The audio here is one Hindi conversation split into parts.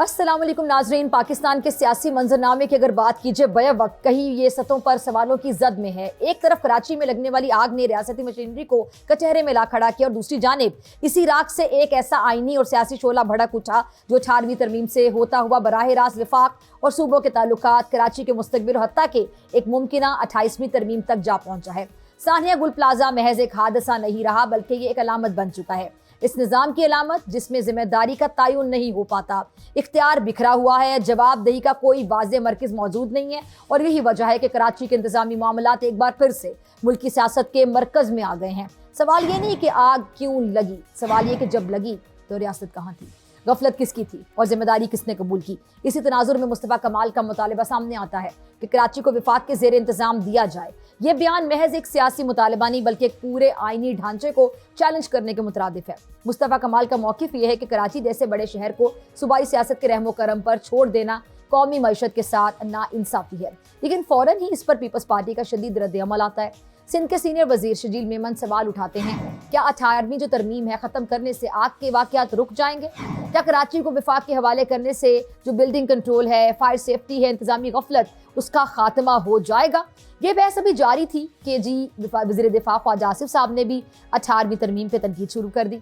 अस्सलाम वालेकुम नाजरीन। पाकिस्तान के सियासी मंजरनामे की अगर बात कीजिए बे वक्त कहीं ये सतहों पर सवालों की जद में है। एक तरफ कराची में लगने वाली आग ने रियासती मशीनरी को कचहरे में ला खड़ा किया और दूसरी जानिब इसी राख से एक ऐसा आईनी और सियासी शोला भड़क उठा जो 18वीं तरमीम से होता हुआ बराह रास्त विफाक और सूबों के ताल्लुकात, कराची के मुस्तकबिल और हत्ता के एक मुमकिना 28वीं तरमीम तक जा पहुंचा है। सानिया गुल प्लाजा महज एक हादसा नहीं रहा बल्कि ये एक अलामत बन चुका है। इस निज़ाम की अलामत जिसमें जिम्मेदारी का तयन नहीं हो पाता, इख्तियार बिखरा हुआ है, जवाबदेही का कोई वाज़ेह मरकज़ मौजूद नहीं है और यही वजह है कि कराची के इंतजामी मामलात एक बार फिर से मुल्की सियासत के मरकज़ में आ गए हैं। सवाल ये नहीं कि आग क्यों लगी, सवाल ये कि जब लगी तो रियासत कहाँ थी, गफलत किसकी थी और जिम्मेदारी किसने कबूल की। इसी तनाजुर में मुस्तफ़ा कमाल का मुतालबा सामने आता है कि कराची को विफाक के ज़ेर इंतजाम दिया जाए। यह बयान महज एक सियासी मुतालबा नहीं बल्कि एक पूरे आईनी ढांचे को चैलेंज करने के मुतरादिफ है। मुस्तफ़ा कमाल का मौक़िफ़ यह है कि कराची जैसे बड़े शहर को सूबाई सियासत के रहमो करम पर छोड़ देना कौमी मईशत के साथ नाइंसाफ़ी है, लेकिन फ़ौरन ही इस पर पीपल्स पार्टी का शदीद रद्द-ए-अमल आता है। सिंध के सीनियर वजीर शजील मेमन सवाल उठाते हैं, क्या 18वीं जो तरमीम है ख़त्म करने से आग के वाक़यात रुक जाएंगे? क्या कराची को विफाक के हवाले करने से जो बिल्डिंग कंट्रोल है, फायर सेफ्टी है, इंतजामी गफलत, उसका खात्मा हो जाएगा? ये बहस अभी जारी थी कि वज़ीर दिफा ख्वाजा आसिफ साहब ने भी 18वीं तरमीम पर तनकीद शुरू कर दी।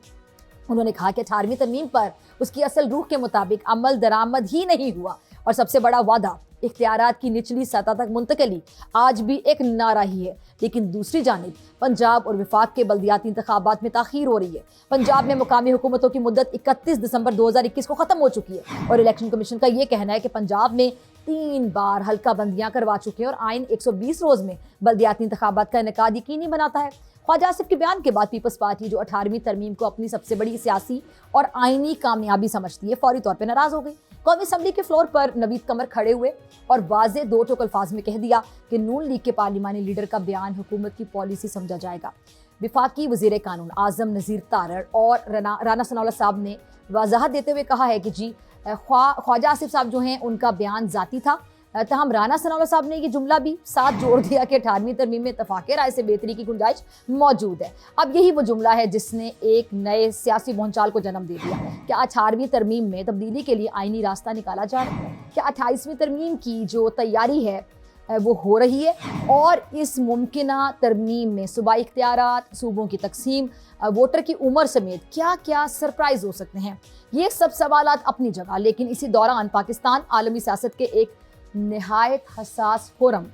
उन्होंने कहा कि 18वीं तरमीम पर उसकी असल रूह के मुताबिक अमल दरामद ही नहीं हुआ और सबसे बड़ा वादा इख्तियारात की निचली सतह तक मुंतकली आज भी एक नारा ही है। लेकिन दूसरी जानिब पंजाब और विफाक के बल्दियाती इंतखाबात में ताखीर हो रही है। पंजाब में मुकामी हुकूमतों की मुद्दत 31 दिसंबर 2021 को ख़त्म हो चुकी है और इलेक्शन कमीशन का ये कहना है कि पंजाब में 3 बार हल्का बंदियां करवा चुके हैं और आइन 120 रोज़ में बल्दियाती इंतखाबात का इनेकाद यकीनी बनाता है। ख्वाजा आसिफ के बयान के बाद पीपल्स पार्टी जो 18वीं तरमीम को अपनी सबसे बड़ी सियासी और आइनी कामयाबी समझती है, फौरी तौर पर नाराज हो गई। कौमी असम्बली के फ्लोर पर नवीद कमर खड़े हुए और वाज़े दो टोक अल्फाज में कह दिया कि नून लीग के पार्लिमानी लीडर का बयान हुकूमत की पॉलिसी समझा जाएगा। विफाकी वज़ीर कानून आज़म नज़ीर तारड़ और राना सनाउल्लाह साहब ने वजाहत देते हुए कहा है कि जी ख्वाजा आसिफ साहब जो हैं उनका बयान ज़ाती था। तहम राना सनाउल्लाह साहब ने ये जुमला भी साथ जोड़ दिया कि 18वीं तरमीम में इत्तफाक़ राय से बेहतरी की गुंजाइश मौजूद है। अब यही वो जुमला है जिसने एक नए सियासी भौंचाल को जन्म दे दिया। क्या 18वीं तरमीम में तब्दीली के लिए आइनी रास्ता निकाला जा रहा है? क्या 28वीं तरमीम की जो तैयारी है वो हो रही है? और इस मुमकिना तरमीम में सूबाई इख्तियारात, सूबों की तकसीम, वोटर की उम्र समेत क्या क्या सरप्राइज़ हो सकते हैं? ये सब सवालात अपनी जगह, लेकिन इसी दौरान पाकिस्तान आलमी सियासत के एक नहायत हसास फोरम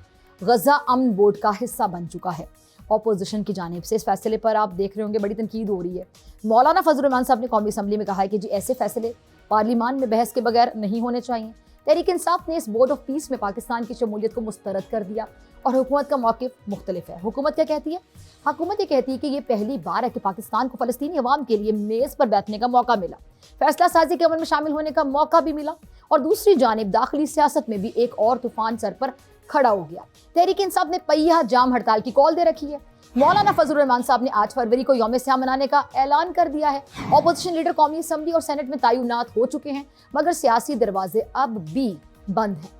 गजा अमन बोर्ड का हिस्सा बन चुका है। ऑपोजिशन की जानिब से इस फैसले पर आप देख रहे होंगे बड़ी तनकीद हो रही है। मौलाना फजल रहमान साहब ने कौमी असम्बली में कहा है कि जी ऐसे फैसले पार्लिमान में बहस के बगैर नहीं होने चाहिए। तहरीक इंसाफ ने इस बोर्ड ऑफ पीस में पाकिस्तान की शमूलियत को मुस्तरद कर दिया और हुकूमत का मौक़िफ़ मुख्तलिफ है। हुकूमत क्या कहती है? हुकूमत ये कहती है कि ये पहली बार है कि पाकिस्तान को फ़लस्तीनी अवाम के लिए मेज़ पर बैठने का मौका मिला, फैसला साजी के अमल में शामिल होने का मौका भी मिला और दूसरी जानिब दाखिली सियासत में भी एक और तूफान सर पर खड़ा हो गया। तहरीक इंसाफ ने पहिया जाम हड़ताल की कॉल दे रखी है। मौलाना फजल रहमान साहब ने 8 फरवरी को यौम सियाह मनाने का ऐलान कर दिया है। ऑपोजिशन लीडर कौमी असम्बली और सेनेट में तयनात हो चुके हैं मगर सियासी दरवाजे अब भी बंद हैं।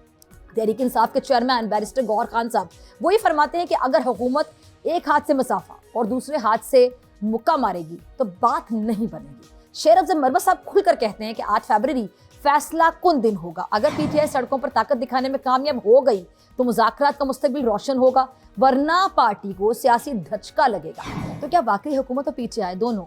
तहरीक इंसाफ के चेयरमैन बैरिस्टर गौहर खान साहब वही फरमाते हैं कि अगर हुकूमत एक हाथ से मुसाफा और दूसरे हाथ से मुक्का मारेगी तो बात नहीं बनेगी। शेर अफजल मरवत साहब खुलकर कहते हैं कि 8 फरवरी फैसला कुन दिन होगा। अगर पीटीआई सड़कों पर ताकत दिखाने में कामयाब हो गई तो मुज़ाकरात का मुस्तकबिल रोशन होगा, वरना पार्टी को सियासी धचका लगेगा। तो क्या वाकई हुकूमत और पीटीआई दोनों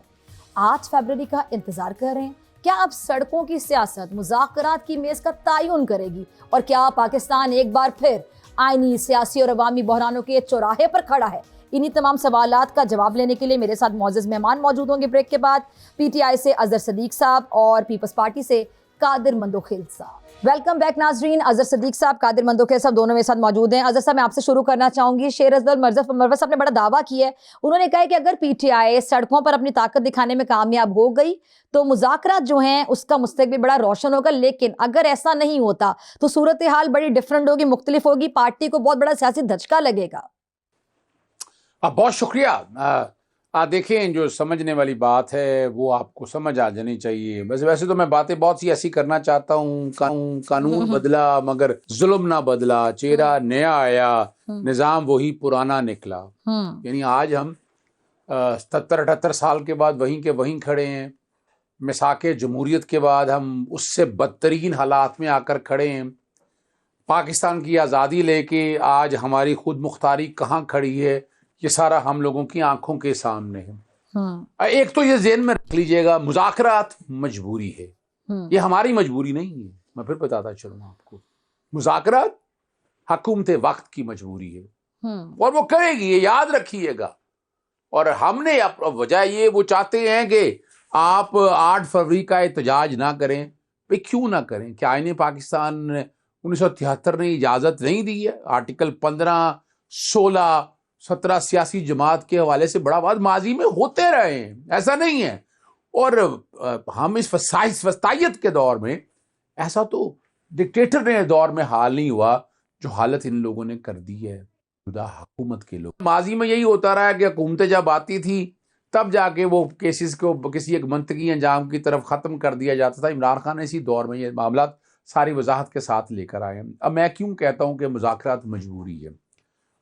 8 फरवरी का इंतजार कर रहे हैं? क्या अब सड़कों की सियासत मुज़ाकरात की मेज़ का तयन करेगी और क्या पाकिस्तान एक बार फिर आइनी, सियासी और अवामी बहरानों के चौराहे पर खड़ा है? इन्हीं तमाम सवालात का जवाब लेने के लिए मेरे साथ मौजूद मेहमान मौजूद होंगे ब्रेक के बाद। पीटीआई से अजहर सदीक साहब और पीपल्स पार्टी से कादिर मंदोखेल साहब। वेलकम बैक नाजरीन। अजहर सदीक साहब, कादिर मंदोखेल साहब दोनों मेरे साथ मौजूद हैं। अजहर साहब, मैं आपसे शुरू करना चाहूंगी। शेर अफजल मरवत साहब ने बड़ा दावा किया है। उन्होंने कहा है कि अगर पीटीआई सड़कों पर अपनी ताकत दिखाने में कामयाब हो गई तो मुज़ाकरात जो हैं उसका मुस्तकबिल बड़ा रोशन होगा, लेकिन अगर ऐसा नहीं होता तो सूरत हाल बड़ी डिफरेंट होगी, मुख्तलिफ होगी, पार्टी को बहुत बड़ा सियासी धचका लगेगा। बहुत शुक्रिया। देखें, जो समझने वाली बात है वो आपको समझ आ जानी चाहिए। बस वैसे तो मैं बातें बहुत सी ऐसी करना चाहता हूँ। कानून बदला मगर जुल्म ना बदला, चेहरा नया आया, निज़ाम वही पुराना निकला। यानी आज हम 77-78 साल के बाद वहीं के वहीं खड़े हैं। मिसाके जमहूरियत के बाद हम उससे बदतरीन हालात में आकर खड़े हैं। पाकिस्तान की आज़ादी लेके आज हमारी खुद मुख्तारी कहाँ खड़ी है, ये सारा हम लोगों की आंखों के सामने है। एक तो ये ज़हन में रख लीजिएगा, मुज़ाकरात मजबूरी है, ये हमारी मजबूरी नहीं है। मैं फिर बताता चलूँ आपको, मुज़ाकरात हुकूमत वक्त की मजबूरी है और वो करेगी, ये याद रखिएगा। और हमने वजह ये वो चाहते हैं कि आप 8 फरवरी का एहतजाज ना करें। भाई क्यों ना करें? क्या आईने पाकिस्तान ने 1973 ने इजाज़त नहीं दी है? आर्टिकल 15, 16, 17 सियासी जमात के हवाले से बड़ा बात माजी में होते रहे हैं, ऐसा नहीं है। और हम इस वसायत के दौर में, ऐसा तो डिक्टेटर ने दौर में हाल नहीं हुआ जो हालत इन लोगों ने कर दी है हुकूमत के लोग। माजी में यही होता रहा कि हुकूमतें जब आती थी तब जाके वो केसेस को किसी एक मंतकी अंजाम की तरफ ख़त्म कर दिया जाता था। इमरान खान इसी दौर में ये मामला सारी वजाहत के साथ लेकर आए हैं। अब मैं क्यों कहता हूँ कि मुज़ाकरात मजबूरी है?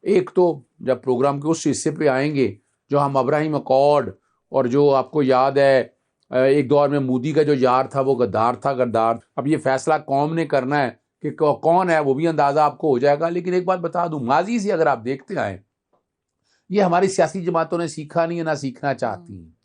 एक तो जब प्रोग्राम के उस हिस्से पे आएंगे जो हम अब्राहिम अकॉर्ड, और जो आपको याद है एक दौर में मोदी का जो यार था वो गद्दार। अब ये फैसला कौम ने करना है कि कौन है, वो भी अंदाज़ा आपको हो जाएगा। लेकिन एक बात बता दूं, माजी से अगर आप देखते आए, ये हमारी सियासी जमातों ने सीखा नहीं है, ना सीखना चाहती हैं।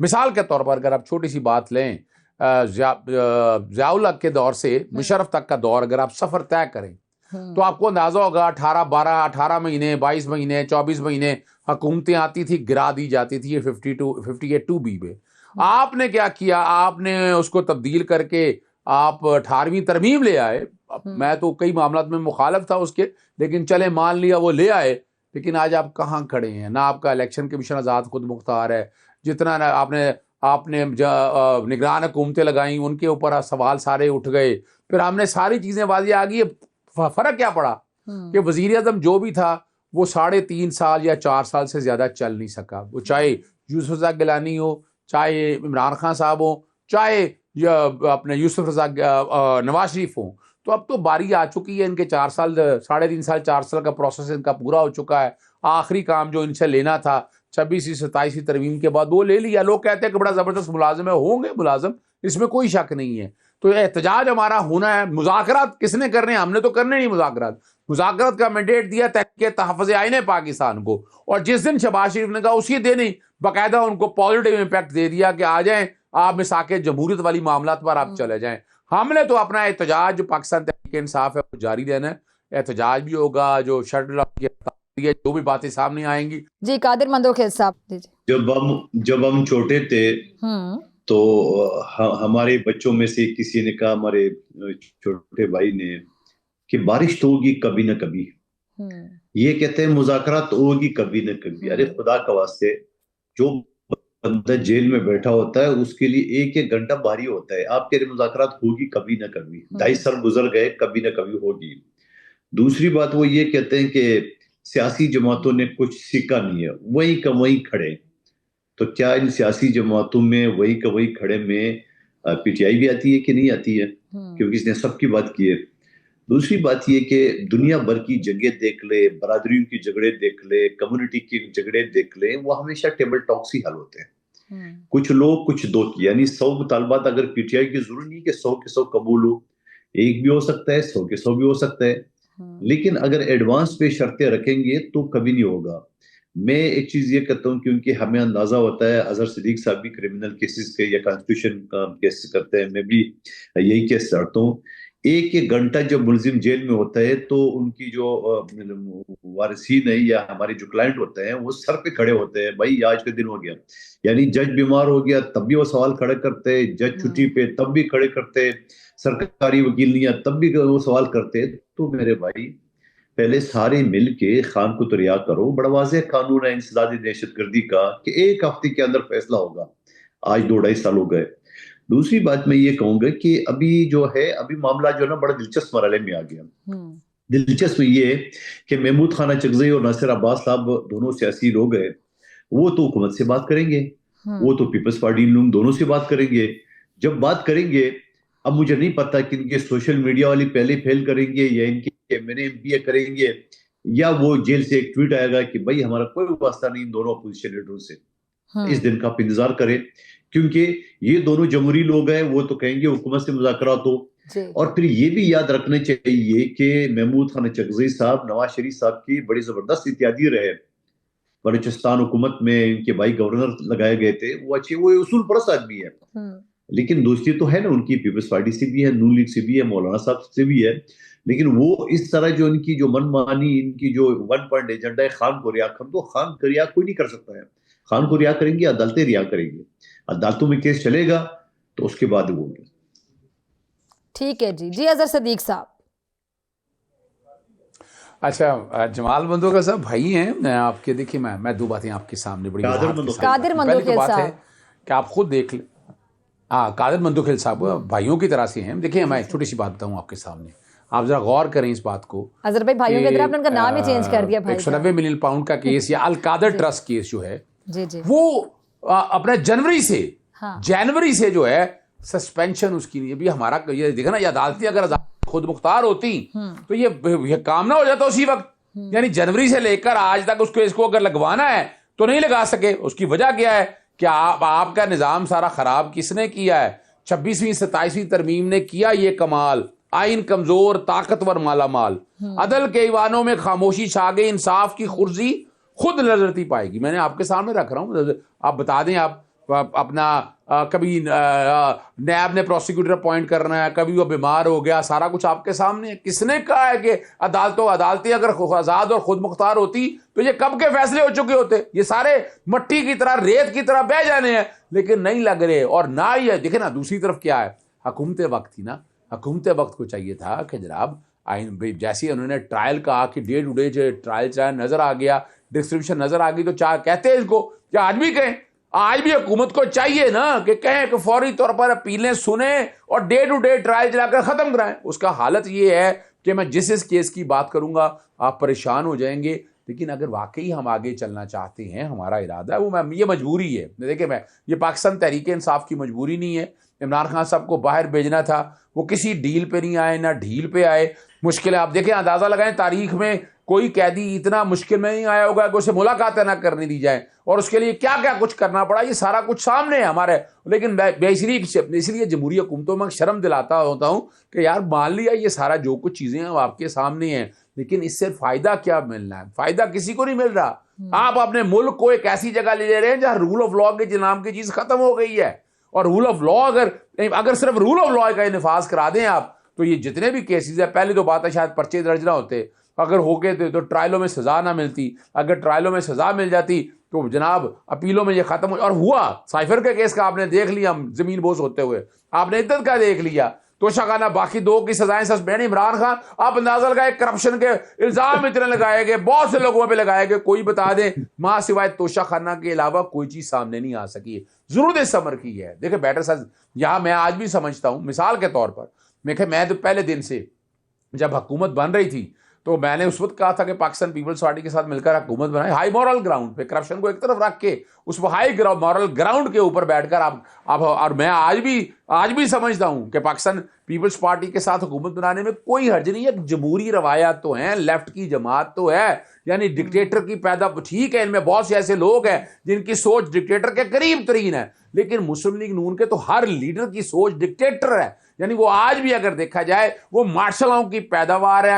मिसाल के तौर पर अगर आप छोटी सी बात लें, ज़ियाउल हक के दौर से मुशर्रफ तक का दौर अगर आप सफ़र तय करें तो आपको अंदाज़ा होगा 18 महीने, 22 महीने, 24 महीने हुकूमतें आती थी, गिरा दी जाती थी ये 58(2)B में। आपने क्या किया? आपने उसको तब्दील करके आप 18वीं तरमीम ले आए। मैं तो कई मामलात में मुखालफ था उसके, लेकिन चले मान लिया वो ले आए। लेकिन आज आप कहाँ खड़े हैं? ना आपका इलेक्शन कमीशन आज़ाद खुद मुख्तार है, जितना ना आपने निगरान हुकूमतें लगाई उनके ऊपर सवाल सारे उठ गए। फिर हमने सारी चीज़ें वाज़ी आ गई। फ़र्क क्या पड़ा कि वज़ीर आज़म जो भी था वो 3.5 साल या 4 साल से ज़्यादा चल नहीं सका। वो चाहे यूसुफ रज़ा गिलानी हो, चाहे इमरान खान साहब हो, चाहे अपने यूसुफ रज़ा नवाज शरीफ हो। तो अब तो बारी आ चुकी है इनके 4 साल, 3.5 साल, 4 साल का प्रोसेस इनका पूरा हो चुका है। आखिरी काम जो इनसे लेना था 26वीं 27वीं तरमीम के बाद वो ले लिया। लोग कहते हैं कि बड़ा ज़बरदस्त मुलाजिम है, होंगे मुलाजिम, इसमें कोई शक नहीं है। तो एहतजाज हमारा होना है। मुज़ाकरात किसने करने हैं? हमने तो करने नहीं मुज़ाकरात। मुज़ाकरात का मैंडेट दिया तहरीक तहफ़्फ़ुज़ आईन पाकिस्तान को, और जिस दिन शहबाज शरीफ ने कहा उसी दिन ही बाकायदा उनको पॉजिटिव इम्पैक्ट दे दिया कि आ जाएं आप मिसाके जमहूरियत वाली मामलात पर आप चले जाएं। हमने तो अपना एहतजाज जो पाकिस्तान तहरीक इंसाफ है वो जारी रहना है। एहतजाज भी होगा, जो शटल जो भी बातें सामने आएंगी। जी कादिर मंदोखेज साहब, जब हम छोटे थे तो हमारे बच्चों में से किसी ने कहा, हमारे छोटे भाई ने, कि बारिश तो होगी कभी ना कभी। ये कहते हैं मुज़ाकरात तो होगी कभी ना कभी। अरे खुदा का वास्ते, जो बंदा जेल में बैठा होता है उसके लिए एक एक घंटा भारी होता है। आप कह रहे मुज़ाकरात होगी कभी ना कभी। 2.5 साल गुजर गए, कभी ना कभी होगी। दूसरी बात वो ये कहते हैं कि सियासी जमातों ने कुछ सीखा नहीं है, वहीं का वहीं खड़े। तो क्या इन सियासी जमातों में वही का वही खड़े में पीटीआई भी आती है कि नहीं आती है? क्योंकि इसने सबकी बात की है। दूसरी बात ये कि दुनिया भर की जगह देख ले, बरादरियों की झगड़े देख ले, कम्युनिटी के झगड़े देख ले, वो हमेशा टेबल टॉक्स ही हल होते हैं। कुछ लोग कुछ दो, यानी 100 मुतालबात अगर पीटीआई की जरूरी नहीं कि 100 के 100 कबूल हो, एक भी हो सकता है, 100 के 100 भी हो सकता है। लेकिन अगर एडवांस पे शर्तें रखेंगे तो कभी नहीं होगा। मैं एक चीज ये कहता हूँ, क्योंकि हमें अंदाजा होता है अजहर सिद्दीक साहब भी क्रिमिनल केसेस के या कॉन्स्टिट्यूशन का केस करते हैं, मैं भी यही केस करता हूँ। एक घंटा जब मुलजिम जेल में होता है तो उनकी जो वारिसीन है या हमारे जो क्लाइंट होते हैं वो सर पे खड़े होते हैं, भाई आज का दिन हो गया। यानी जज बीमार हो गया तब भी वो सवाल खड़े करते, जज छुट्टी पे तब भी खड़े करते, सरकारी वकील नहीं है तब भी वो सवाल करते। तो मेरे भाई पहले सारे मिल के खान को तो रिहा करो। बड़ा वाज़ेह कानून है इंसदादी दहशतगर्दी का कि 1 हफ्ते के अंदर फैसला होगा। आज 2-2.5 साल हो गए। दूसरी बात मैं ये कहूंगा कि अभी जो है, अभी मामला जो है ना बड़ा दिलचस्प मरहले में आ गया। दिलचस्प ये कि महमूद खान अचकज़ई और नासिर अब्बास साहब दोनों सियासी लोग हैं, वो तो हुकूमत से बात करेंगे, वो तो पीपल्स पार्टी लोग दोनों से बात करेंगे। जब बात करेंगे, अब मुझे नहीं पता कि इनके सोशल मीडिया वाली पहले फेल करेंगे या इनके एमएनए करेंगे, या वो जेल से एक ट्वीट आएगा कि भाई हमारा कोई वास्ता नहीं इन दोनों अपोजिशन लीडरों से। इस दिन का आप इंतजार करें। क्योंकि ये दोनों जमहूरी लोग हैं, वो तो कहेंगे हुकूमत से मुज़ाकरात हो। और फिर ये भी याद रखना चाहिए कि महमूद खान चगज़ई साहब नवाज शरीफ साहब की बड़ी जबरदस्त इत्यादी रहे। बलूचिस्तान हुकूमत में इनके भाई गवर्नर लगाए गए थे, वो उसूल परस्त आदमी है, लेकिन दोस्ती तो है ना उनकी, पीपल्स पार्टी से भी है, नून लीग से भी है, मौलाना साहब से भी है। लेकिन वो इस तरह जो इनकी जो मनमानी, इनकी जो वन पॉइंट एजेंडा है, खान को रिया, हम तो खान को रिया कोई नहीं कर सकता है। खान को रिया करेंगे, अदालतें रिया करेंगे, अदालतों में केस चलेगा तो उसके बाद वो होगा। ठीक है जी। जी अजहर सदीक साहब। अच्छा, जमाल बंदोखिल साहब भाई हैं आपके। देखिए मैं दो बातें आपके सामने बड़ी कादिर वजाहत के साथ कादिर रखूं। पहली तो मंदोखिल बात है साहब। कि आप खुद देख लें। हाँ, कादिर मंदोखिल साहब भाइयों की तरह से हैं। देखिए मैं एक छोटी सी बात बताऊं आपके सामने, आप जरा गौर करें इस बात को। अजहर भाई भाइयों की तरह आपने उनका नाम ही चेंज कर दिया भाई। 190 मिलियन पाउंड का केस या अलकादर ट्रस्ट केस जो है जी जी वो अपने जनवरी से जो है सस्पेंशन उसकी नहीं। अभी हमारा ये देखा ना, ये अदालती अगर खुद मुख्तार होती तो ये काम ना हो जाता उसी वक्त। यानी जनवरी से लेकर आज तक उसको इसको अगर लगवाना है तो नहीं लगा सके। उसकी वजह क्या है कि आपका निजाम सारा खराब किसने किया है? 26वीं 27वीं तरमीम ने किया ये कमाल। आइन कमजोर, ताकतवर, मालामाल, अदल के ईवानों में खामोशी छा गई, इंसाफ की खुर्सी खुद नजरती पाएगी। मैंने आपके सामने रख रहा हूं, आप बता दें। आप अपना कभी नैब ने प्रोसिक्यूटर अपॉइंट करना है, कभी वो बीमार हो गया, सारा कुछ आपके सामने है। किसने कहा है कि अदालतें अगर आजाद और खुद मुख्तार होती तो ये कब के फैसले हो चुके होते? ये सारे मट्टी की तरह, रेत की तरह बह जाने हैं, लेकिन नहीं लग रहे। और ना ये देखे ना, दूसरी तरफ क्या है, हुकूमत वक्त थी ना, हुकूमत वक्त को चाहिए था कि जनाब आइन, जैसे उन्होंने ट्रायल कहा कि डे टू डे ट्रायल चाहे नजर आ गया, डिस्क्रिप्शन नजर आ गई, तो चाह कहते हैं इसको, क्या आज भी कहें? आज भी हुकूमत को चाहिए ना कि कहें कि फौरी तौर पर अपीलें सुने और डे टू डे ट्रायल चलाकर खत्म कराएं। उसका हालत ये है कि मैं जिस केस की बात करूंगा आप परेशान हो जाएंगे। लेकिन अगर वाकई हम आगे चलना चाहते हैं, हमारा इरादा है, वो ये मजबूरी है। देखिए मैं, ये पाकिस्तान तहरीक इंसाफ की मजबूरी नहीं है। इमरान खान साहब को बाहर भेजना था, वो किसी डील पे नहीं आए, ना ढील पे आए। मुश्किल है, आप देखें, अंदाजा लगाएं, तारीख में कोई कैदी इतना मुश्किल में नहीं आया होगा कि उसे मुलाकातें ना करने दी जाए, और उसके लिए क्या क्या कुछ करना पड़ा, ये सारा कुछ सामने है हमारे। लेकिन मैं इसलिए जमहूरी हुकूमतों में शर्म दिलाता होता हूँ कि यार मान लिया ये सारा जो कुछ चीजें हैं आपके सामने हैं, लेकिन इससे फायदा क्या मिलना है? फायदा किसी को नहीं मिल रहा। आप अपने मुल्क को एक ऐसी जगह ले जा रहे हैं जहां रूल ऑफ लॉ के नाम की चीज खत्म हो गई है। और रूल ऑफ लॉ अगर सिर्फ रूल ऑफ लॉ का नफाज करा दें आप, तो ये जितने भी केसेस है, पहले तो बात है शायद पर्चे दर्ज ना होते, अगर हो गए थे तो ट्रायलों में सजा ना मिलती, अगर ट्रायलों में सजा मिल जाती तो जनाब अपीलों में ये खत्म हो। और हुआ साइफर के केस का आपने देख लिया, जमीन बोझ होते हुए आपने इद्दत का देख लिया, तोशाखाना, बाकी दो की सजाएं सस्पेंड। इमरान खान, आप अंदाजा लगाए, करप्शन के इल्जाम इतने लगाए गए, बहुत से लोगों पे लगाए गए, कोई बता दे मां सिवाय तोशाखाना के अलावा कोई चीज सामने नहीं आ सकी। जरूरत इस समर की है। देखिए बेटर सर, यहां मैं आज भी समझता हूं, मिसाल के तौर पर मैं तो पहले दिन से जब हुकूमत बन रही थी तो मैंने उस वक्त कहा था कि पाकिस्तान पीपल्स पार्टी के साथ मिलकर हुकूमत बनाए, हाई मॉरल ग्राउंड पे, करप्शन को एक तरफ रख के उस हाई मॉरल ग्राउंड के ऊपर बैठकर आप और मैं आज भी समझता हूं कि पाकिस्तान पीपल्स पार्टी के साथ हुकूमत बनाने में कोई हर्ज नहीं है। जमहूरी रवायात तो हैं, लेफ्ट की जमात तो है, यानी डिक्टेटर की पैदा, ठीक है, इनमें बहुत से ऐसे लोग हैं जिनकी सोच डिक्टेटर के करीब तरीन है, लेकिन मुस्लिम लीग नून के तो हर लीडर की सोच डिक्टेटर है। यानी वो आज भी अगर देखा जाए वो मार्शलों की पैदावार है।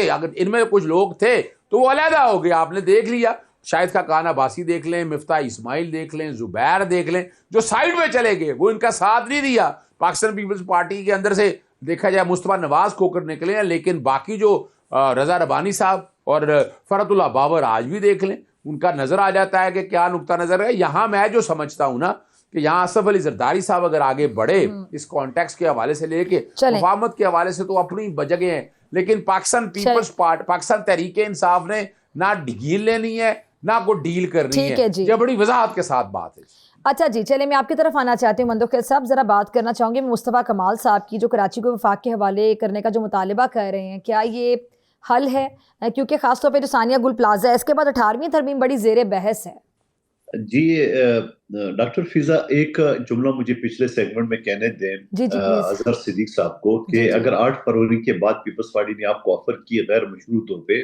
अगर इनमें कुछ लोग थे तो वो अलहदा हो गया। आपने देख लिया, शाहिद खान अब्बासी देख लें, मिफ्ता इस्माइल देख लें, जुबैर देख लें, जो साइड में चले गए, वो इनका साथ नहीं दिया। पाकिस्तान पीपल्स पार्टी के अंदर से देखा जाए मुस्तफा नवाज खोकर निकले हैं, लेकिन बाकी जो रजा रबानी साहब और फरतुल्लाह बाबर आज भी देख लें, उनका नजर आ जाता है कि क्या नुक्ता नजर है। यहां मैं जो समझता हूं ना कि यहाँ असफ अली जरदारी साहब अगर आगे बढ़े इस कॉन्टेक्स्ट के हवाले से लेके मुफाहमत के हवाले से, तो अपनी जगह है, लेकिन पाकिस्तान पीपल्स पार्टी, पाकिस्तान तहरीक इंसाफ ने ना ढील लेनी है ना कोई डील करनी है। ये बड़ी वजाहत के साथ बात है। अच्छा जी, चलिए मैं आपकी तरफ आना चाहती हूँ मंदोखिल साहब, जरा बात करना चाहूंगी मुस्तफा कमाल साहब की, जो कराची को वफाक के हवाले करने का जो मुतालिबा कर रहे हैं, क्या ये हल है? क्योंकि खासतौर पर जो सानिया गुल प्लाजा है, इसके बाद 18वीं तरमीम बड़ी जेर बहस है। जी डॉक्टर फिजा, एक जुमला मुझे पिछले सेगमेंट में कहने दें अजहर सिद्दीक साहब को कि अगर 8 फरवरी के बाद पीपल्स पार्टी ने आपको ऑफर किए गैर मशरूत तौर पे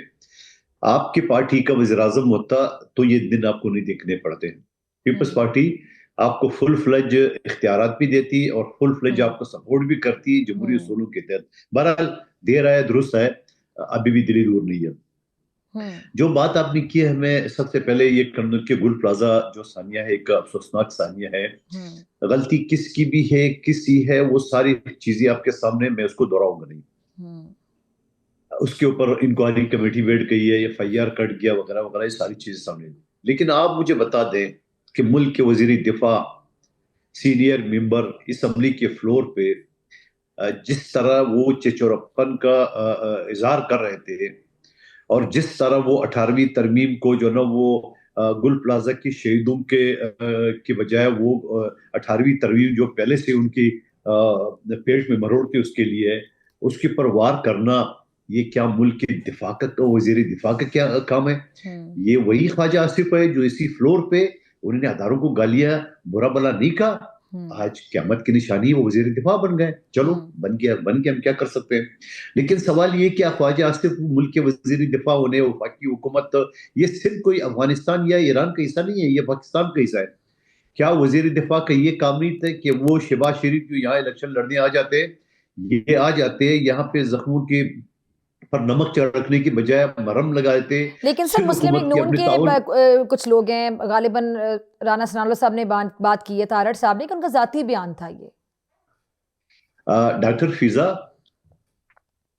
आपकी पार्टी का वज़ीर-ए-आज़म होता तो ये दिन आपको नहीं देखने पड़ते। पीपल्स पार्टी आपको फुल फ्लेज इख्तियारात भी देती और फुल फ्लेज हम्म, आपको सपोर्ट भी करती है जमहूरी हम्म, उसूलों के तहत। बहरहाल देर आए दुरुस्त है, अभी भी दिल्ली दूर नहीं है। हम्म, जो बात आपने की है, हमें सबसे पहले ये कन्नौज के गुल प्लाजा जो सानिया है, एक अफसोसनाक सानिया है। हम्म, गलती किसकी भी है, किसी है, वो सारी चीजें आपके सामने, मैं उसको दोहराऊंगा नहीं। हम्म, उसके ऊपर इंक्वायरी कमेटी बैठ गई है, FIR कट गया वगैरह वगैरह, ये सारी चीजें सामने। लेकिन आप मुझे बता दें कि मुल्क के वजीर दिफा, सीनियर मेंबर असम्बली के फ्लोर पे जिस तरह वो चिचोरप्पन का इजहार कर रहे थे, और जिस तरह वो 18वीं तरमीम को जो ना वो गुल प्लाजा की शहीदों के बजाय वो 18वीं तरमीम जो पहले से उनकी पेट में मरोड़ थी उसके लिए, उसके पर वार करना, ये क्या मुल्क के दिफा का, वजीर दिफा का क्या काम है? हम्म, ये वही ख्वाजा आसिफ है जो इसी फ्लोर पे उन्होंने हजारों को गालियां, बुरा भला नहीं कहा, हम्म, आज क़यामत की निशानी वो वजीर दिफा बन गए। चलो, हम्म, बन गया, हम क्या कर सकते हैं। लेकिन सवाल ये कि ख्वाजा आसिफ मुल्क के वजीर दिफा होने, वफाकी हुकूमत, ये सिर्फ कोई अफगानिस्तान या ईरान का हिस्सा नहीं है, ये पाकिस्तान का हिस्सा है। क्या वजीर दिफा का ये काम नहीं था कि वो शहबाज शरीफ जो यहाँ इलेक्शन लड़ने आ जाते, ये आ जाते यहाँ पे जख्मों के पर नमक छिड़कने की बजाय मरहम लगा देते, लेकिन सर सिंध मुस्लिम लीग हुकूमत के नून अपने के ताउन। कुछ लोग हैं, गालिबन राना सनाउल्लाह साहब ने बात की है, तारड़ साहब ने, कि उनका जाती बयान था ये। डॉक्टर फिजा,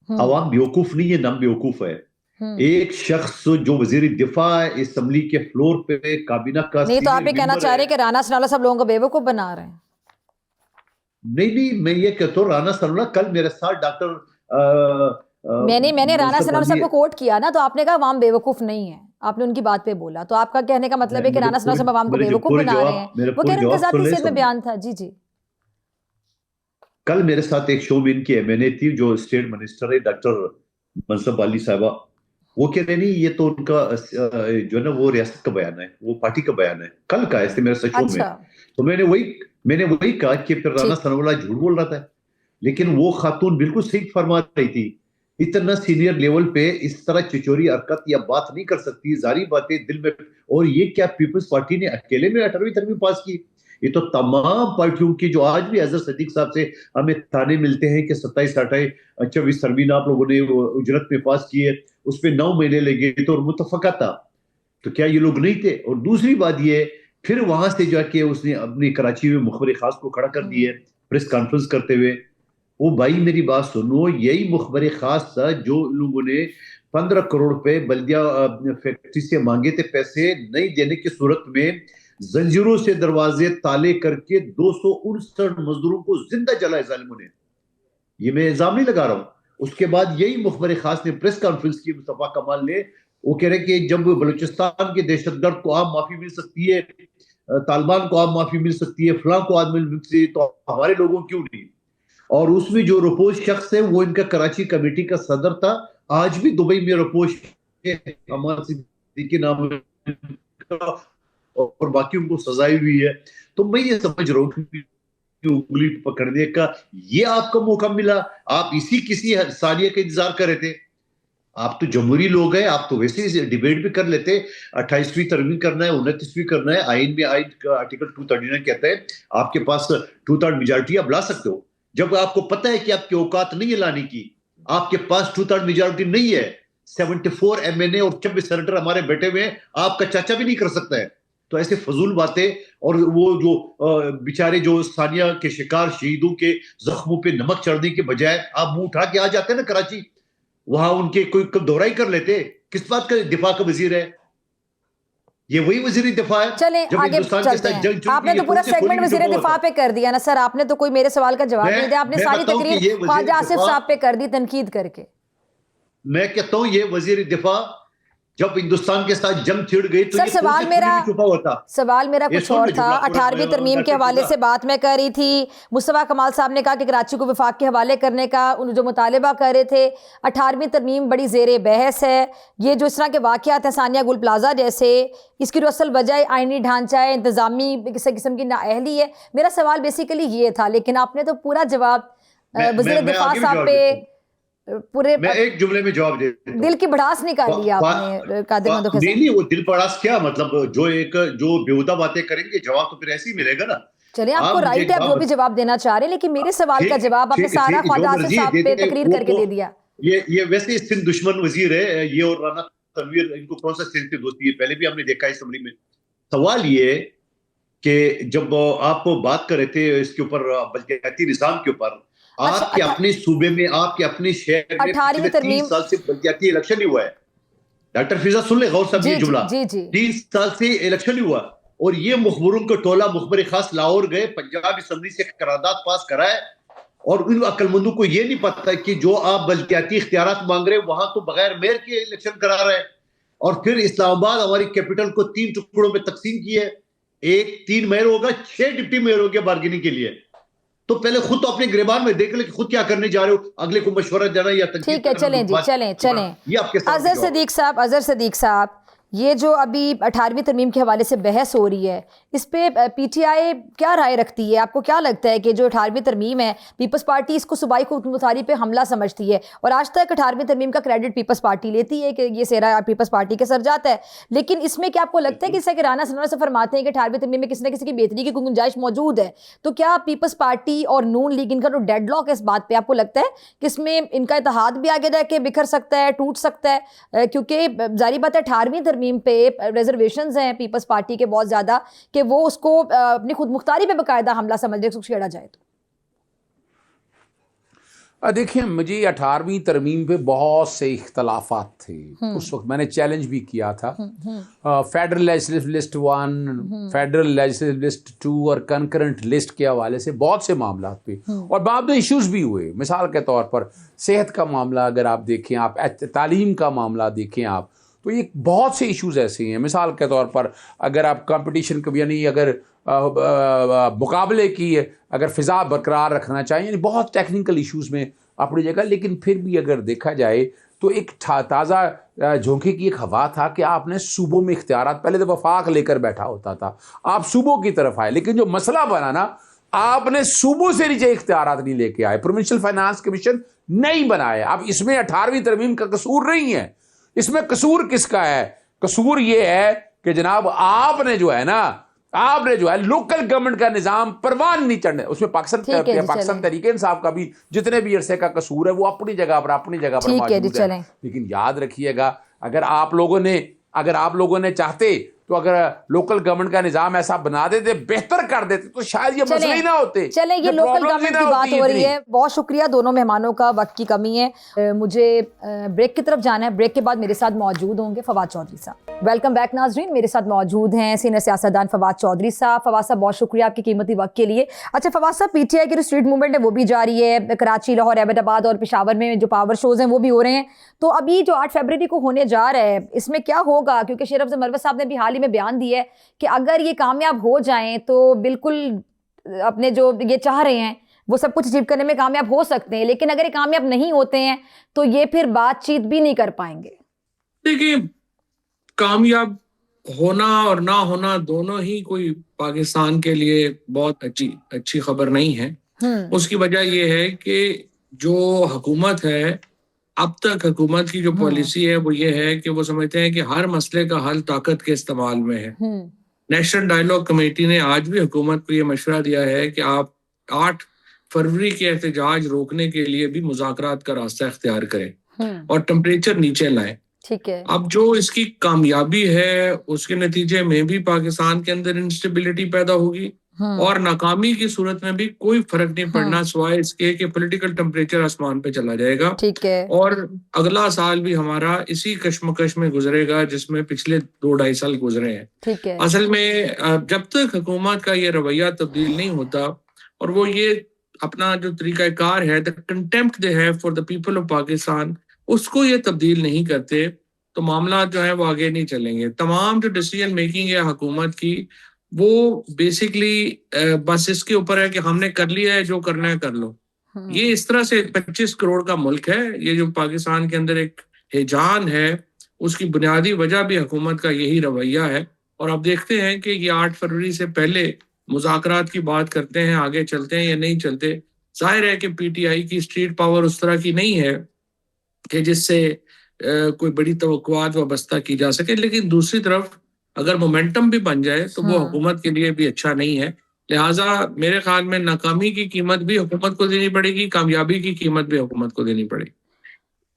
हम्म, अवाम बेवकूफ नहीं है, नाम बेवकूफ है। हम्म। एक शख्स जो वजीर दिफा है, असम्बली के फ्लोर पे काबीना का नहीं तो आप सीनियर ये कहना मेंबर चाह है। रहे हैं कि राना सनाउल्लाह साहब लोगों को बेवकूफ बना रहे हैं? नहीं नहीं, मैं ये कहता हूँ, राना सनाउल्लाह कल मेरे साथ डॉक्टर मैंने राना मनसब सनाउल्लाह अली, साहब को कोट किया ना, तो आपने कहा आवाम बेवकूफ नहीं है, आपने उनकी बात पे बोला, तो आपका कहने का मतलब है कि राना सनाउल्लाह साहब आवाम को बेवकूफ बना रहे हैं। मेरे वो कह पूरे रहे हैं उनका जवाब सुन जाती ले, सेहत में बयान था। जी जी। कल मेरे साथ एक शो में इनकी MNA थी जो स्टेट मिनिस्टर है, डॉक्टर मनसब अली साहबा। वो कह रहे नहीं, ये तो उनका जो है ना वो रियासत का बयान है, वो पार्टी का बयान है, कल का ऐसे मेरे साथ शो में। अच्छा। तो मैंने वही कहा कि फिर राना ठीक। सनाउल्लाह झूठ बोल रहा था। लेकिन वो खातून बिल्कुल सही फरमा रही थी। इतना सीनियर लेवल पे इस तरह चिचोरी हरकत या बात नहीं कर सकती, जारी बातें दिल में। और ये क्या पीपल्स पार्टी ने अकेले में 18वीं तरमीम पास की? ये तो तमाम पार्टियों की, जो आज भी अजहर सदीक साहब से हमें ताने मिलते हैं कि 27 28 24 तरमीम आप लोगों ने उजरत में पास की है, उस पर 9 महीने लगे थे और मुतफका था। तो क्या ये लोग नहीं थे? और दूसरी बात ये, फिर वहां से जाके उसने अपनी कराची में मुखबर खास को खड़ा कर दिए प्रेस कॉन्फ्रेंस करते हुए। वो भाई मेरी बात सुनो, यही मुखबर खास था जो लोगों ने 15 करोड़ रुपए बल्दिया फैक्ट्री से मांगे थे, पैसे नहीं देने की सूरत में जंजीरों से दरवाजे ताले करके 259 मजदूरों को जिंदा जलाए जालिमों ने। ये मैं इल्जाम नहीं लगा रहा हूं। उसके बाद यही मुखबर खास ने प्रेस कॉन्फ्रेंस की, मुस्तफा कमाल ने, वो कह रहे कि जब बलूचिस्तान के दहशतगर्द को आप माफी मिल सकती है, तालिबान को आप माफी मिल सकती है, फलां को आप मिल सकती है, तो हमारे लोगों क्यों नहीं? और उसमें जो रपोश शख्स है वो इनका कराची कमेटी का सदर था, आज भी दुबई में रपोश अमान सिद्दीकी नाम है, और बाकी उनको सजाई हुई है। तो मैं ये समझ रहा हूँ कि उंगली पकड़ने का ये आपका मौका मिला, आप इसी किसी सालिया का इंतजार कर रहे थे। आप तो जमहूरी लोग हैं, आप तो वैसे ही डिबेट भी कर लेते। 28वीं तरमीम करना है, 29वीं करना है, आइन में आइन का आर्टिकल 239 कहता है आपके पास 2/3 मेजॉरिटी आप ला सकते हो। जब आपको पता है कि आपकी औकात नहीं है लाने की, आपके पास 2/3 मेजॉरिटी नहीं है, 74 MNA और 26 सेनेटर हमारे बैठे हुए हैं, आपका चाचा भी नहीं कर सकता है। तो ऐसे फजूल बातें, और वो जो बेचारे जो सानिया के शिकार शहीदों के जख्मों पे नमक चढ़ने के बजाय आप मुंह उठा के आ जाते ना कराची, वहां उनके कोई दौरा ही कर लेते। किस बात का दिफा का वजीर है? ये वही वजीर दिफा है चले जब आगे हिंदुस्तान के चलते साथ हैं। जंग चल आपने रही तो है, पूरा उससे सेगमेंट कोई भी वजीर डूबा दिफा होता। पे कर दिया ना सर, आपने तो कोई मेरे सवाल का जवाब नहीं दिया, आपने मैं सारी बताऊं कि तकरीर ये वजीर ख्वाजा आसिफ दिफा, साहब पे कर दी तनकीद करके। मैं कहता हूं ये वजीर दिफा जब हिंदुस्तान के साथ जंग छिड़ गई तो सर ये कौन से खूनी में छुपा होता? सवाल मेरा ये कुछ सुन और लो था। जुमला पूरा, 18वीं तरमीम के डॉक्टर हवाले फिजा। से बात मैं कर रही थी। मुस्तफा कमाल साहब ने कहा कि कराची को विफाक के हवाले करने का उन जो मुतालिबा कर रहे थे। 18वीं तरमीम बड़ी जेर बहस है। ये जो इस तरह के वाक़यात हैं सानिया गुल प्लाजा जैसे, इसकी जो असल वजह आइनी ढांचा है, इंतज़ामी किसी किस्म की नाअहली है। मेरा सवाल बेसिकली ये था, लेकिन आपने तो पूरा जवाब वज़ीर मैं दिफा आगे भी साहब जवाब पे देता हूं। पूरे मैं एक जुमले में जवाब दे देता हूं। दिल की भड़ास निकाल ली आपने कादिर मंदो नहीं नहीं, वो दिल पड़ास क्या मतलब, जो बेहुदा बातें करेंगे जवाब तो फिर ऐसे ही मिलेगा ना। चलिए, आपको आप मुझे राइट एक है, आप बात जो भी जवाब देना चाह रहे हैं, लेकिन मेरे सवाल का जवाब आपने सारा जो ख्वाजा आसिफ मर्जी साहब दे पे दे, तकरीर करके दे दिया। ये वैसे सिंध दुश्मन वजीर है ये, और राना तनवीर, इनको कौन सा सिंध की दोस्ती है, पहले भी हमने देखा है असम्बली में। सवाल ये कि जब आप बात कर रहे थे इसके ऊपर, बल्दियाती निजाम के ऊपर, आपके अपने सूबे में, आपके अपने शहर में 18वीं पिछले 3 तरमीम साल से बल्दियाती इलेक्शन नहीं हुआ है। डॉक्टर फिजा सुन ले गौर साहब ये जुमला, जी जी 3 साल से इलेक्शन नहीं हुआ, और ये मुखबरों का टोला मुखबर खास लाहौर गए, पंजाब असम्बली से करारदाद पास कराए, और उन अक्लमंदों को ये नहीं पता कि जो आप बल्दियाती इख्तियारात मांग रहे हैं वहां तो बगैर मेयर के इलेक्शन करा रहे हैं। और फिर इस्लामाबाद हमारी कैपिटल को 3 टुकड़ों में तकसीम किए, एक 3 मेयर होगा, 6 डिप्टी मेयर हो गया बार्गेनिंग के लिए। तो पहले खुद तो अपने गिरबान में देख ले कि खुद क्या करने जा रहे हो, अगले को मशवरा देना या तकसीम। ठीक है, चलें जी, चलें। ये आपके अजहर सदीक साहब, ये जो अभी 18वीं तरमीम के हवाले से बहस हो रही है, इस पे पीटीआई क्या राय रखती है? आपको क्या लगता है कि जो 18वीं तरमीम है, पीपल्स पार्टी इसको सूबाई हुकूमतदारी पे हमला समझती है, और आज तक 18वीं तरमीम का क्रेडिट पीपल्स पार्टी लेती है कि ये सेरा पीपल्स पार्टी के सर जाता है, लेकिन इसमें क्या आपको लगता है कि जैसे कि राना सनोरा से फरमाते हैं कि 18वीं तरमीम में किसी न किसी की बेहतरी की गुंजाइश मौजूद है, तो क्या पीपल्स पार्टी और नून लीग, इनका जो डेडलॉक है इस बात पर, आपको लगता है कि इसमें इनका इत्तेहाद भी आगे जाके बिखर सकता है, टूट सकता है? क्योंकि जारी बात है 18वीं तरमीम पे रिजर्वेशंस हैं पीपल्स पार्टी के बहुत ज्यादा, कि वो उसको अपनी खुद मुख्तारी पे बकायदा हमला समझ ले, छेड़ा जाए तो। देखिए, मुझे 18वीं तरमीम पे बहुत से इख्तलाफात थे। उस वक्त मैंने चैलेंज भी किया था। Federal legislative list 1, federal legislative list 2 और कंकरेंट लिस्ट के हवाले से बहुत से मामला पे, और बाद में इश्यूज भी हुए। मिसाल के तौर पर सेहत का मामला अगर आप देखें, आप तालीम का मामला देखें आप, तो ये बहुत से इश्यूज ऐसे हैं। मिसाल के तौर पर अगर आप कंपटीशन को, यानी अगर मुकाबले की अगर फ़िज़ा बरकरार रखना चाहिए, यानी बहुत टेक्निकल इश्यूज में अपनी जगह, लेकिन फिर भी अगर देखा जाए तो एक ताज़ा झोंके की एक हवा था कि आपने सूबों में इख्तियारात, पहले तो वफाक लेकर बैठा होता था, आप सूबों की तरफ आए, लेकिन जो मसला बना ना, आपने सूबों से नीचे इख्तियारात नहीं लेके आए, प्रोविंशियल फाइनेंस कमीशन नहीं बनाए। अब इसमें 18वीं तरमीम का कसूर नहीं है, इसमें कसूर किसका है? कसूर ये है कि जनाब आपने जो है लोकल गवर्नमेंट का निजाम परवान नहीं चढ़ने, उसमें पाकिस्तान तहरीक इंसाफ का भी जितने भी अरसे का कसूर है वो अपनी जगह पर मौजूद है। लेकिन याद रखिएगा, अगर आप लोगों ने चाहते तो अगर लोकल गवर्नमेंट का निजाम ऐसा बना देते, बेहतर कर देते, तो शायद ये मसले ही ना होते। चले, ये लोकल गवर्नमेंट की बात हो रही है। बहुत शुक्रिया दोनों मेहमानों का, वक्त की कमी है, मुझे ब्रेक की तरफ जाना है। ब्रेक के बाद मेरे साथ मौजूद होंगे फवाद चौधरी साहब। वेलकम बैक नाजरीन, मेरे साथ मौजूद हैं सीनियर सियासतदान फवाद चौधरी साहब। फवाद साहब, बहुत शुक्रिया आपके कीमती वक्त के लिए। अच्छा फवाद साहब, पीटीआई की जो स्ट्रीट मूवमेंट है वो भी जारी है, कराची, लाहौर, एबटाबाद और पेशावर में जो पावर शोज हैं वो भी हो रहे हैं। तो अभी जो 8 फरवरी को होने जा रहा है, इसमें क्या होगा? क्योंकि शेर अफजल मरवत साहब ने भी हाल ही में बयान दिया है कि अगर ये कामयाब हो जाएं तो बिल्कुल अपने जो ये चाह रहे हैं वो सब कुछ अचीव करने में कामयाब हो सकते हैं, लेकिन अगर ये कामयाब नहीं होते हैं तो ये फिर बातचीत भी नहीं कर पाएंगे। देखिए, कामयाब होना और ना होना दोनों ही कोई पाकिस्तान के लिए बहुत अच्छी खबर नहीं है। उसकी वजह यह है कि जो हुकूमत है, अब तक हुकूमत की जो पॉलिसी है वो ये है कि वो समझते हैं कि हर मसले का हल ताकत के इस्तेमाल में है। नेशनल डायलॉग कमेटी ने आज भी हुकूमत को ये मशवरा दिया है कि आप 8 फरवरी के एहतजाज रोकने के लिए भी मुज़ाकरात का रास्ता इख्तियार करें और टेम्परेचर नीचे लाएं। ठीक है। अब जो इसकी कामयाबी है उसके नतीजे में भी पाकिस्तान के अंदर इंस्टेबिलिटी पैदा होगी, और नाकामी की सूरत में भी कोई फर्क नहीं पड़ना सिवाय इसके कि पॉलिटिकल टेम्परेचर आसमान पे चला जाएगा। ठीक है। और अगला साल भी हमारा इसी कश्मकश में गुजरेगा जिसमें पिछले 2-2.5 साल गुजरे हैं। ठीक है। असल में जब तक हुकूमत का ये रवैया तब्दील नहीं होता और वो ये अपना जो तरीकाकार है, the contempt they have for the people of Pakistan, उसको ये तब्दील नहीं करते, तो मामला जो है वो आगे नहीं चलेंगे। तमाम जो डिसीजन मेकिंग है हुकूमत की, वो बेसिकली बस इसके ऊपर है कि हमने कर लिया है, जो करना है कर लो। ये इस तरह से 25 करोड़ का मुल्क है। ये जो पाकिस्तान के अंदर एक हिजान है, उसकी बुनियादी वजह भी हुकूमत का यही रवैया है। और अब देखते हैं कि ये 8 फरवरी से पहले मुज़ाकरात की बात करते हैं, आगे चलते हैं या नहीं चलते। जाहिर है कि पीटीआई की स्ट्रीट पावर उस तरह की नहीं है कि जिससे कोई बड़ी तवक्कुआत वाबस्ता की जा सके। लेकिन दूसरी तरफ अगर मोमेंटम भी बन जाए तो वो हुकूमत के लिए भी अच्छा नहीं है। लिहाजा मेरे ख्याल में नाकामी की कीमत भी हुकूमत को देनी पड़ेगी, कामयाबी की कीमत भी हुकूमत को देनी पड़ेगी।